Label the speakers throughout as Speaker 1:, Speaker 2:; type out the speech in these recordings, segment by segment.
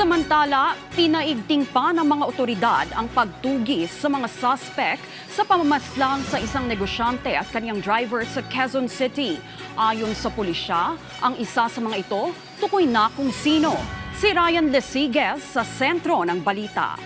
Speaker 1: Samantala, pinaigting pa ng mga otoridad ang pagtugis sa mga suspect sa pamamaslang sa isang negosyante at kanyang driver sa Quezon City. Ayon sa pulisya, ang isa sa mga ito tukoy na kung sino. Si Ryan Lesiges sa sentro ng balita.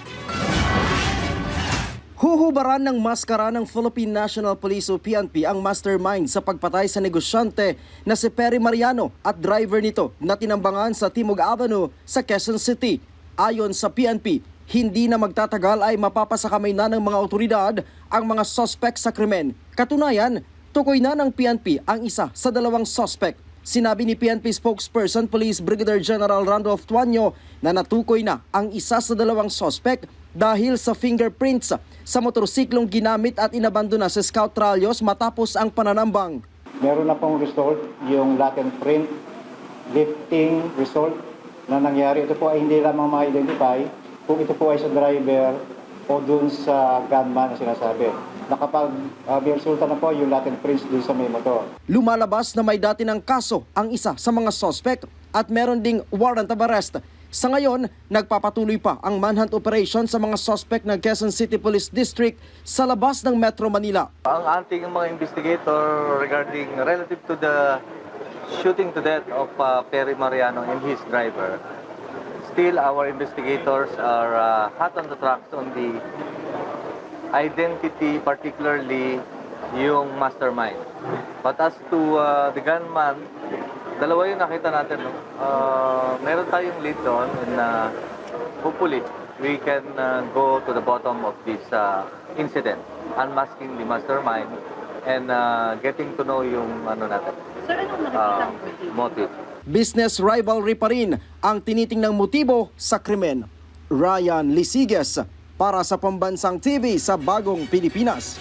Speaker 2: Huhubaran ng maskara ng Philippine National Police o PNP ang mastermind sa pagpatay sa negosyante na si Perry Mariano at driver nito na tinambangan sa Timog Avenue sa Quezon City. Ayon sa PNP, hindi na magtatagal ay mapapasakamay na ng mga otoridad ang mga suspect sa krimen. Katunayan, tukoy na ng PNP ang isa sa dalawang suspect. Sinabi ni PNP spokesperson Police Brigadier General Randolph Tuanyo na natukoy na ang isa sa dalawang suspect dahil sa fingerprints sa motorsiklong ginamit at inabandona sa Scout Tralios matapos ang pananambang.
Speaker 3: Meron na pong result, yung latent print, lifting result na nangyari. Ito po ay hindi lamang ma-identify kung ito po ay sa driver o dun sa gunman na sinasabi. May resulta na po yung latent prints dun sa may motor.
Speaker 2: Lumalabas na may dati ng kaso ang isa sa mga suspect at meron ding warrant of arrest. Sa ngayon, nagpapatuloy pa ang manhunt operation sa mga suspect ng Quezon City Police District sa labas ng Metro Manila.
Speaker 4: Ang ating mga investigator regarding relative to the shooting to death of Perry Mariano and his driver, still our investigators are hot on the tracks on the identity, particularly yung mastermind. But as to the gunman, dalawa yung nakita natin. No? Meron tayong lead doon and hopefully we can go to the bottom of this incident, unmasking the mastermind and getting to know yung natin.
Speaker 5: Sir, anong nakikita
Speaker 2: motive? Business rivalry pa rin ang tinitingnang motibo sa krimen. Ryan Lesiges para sa Pambansang TV sa Bagong Pilipinas.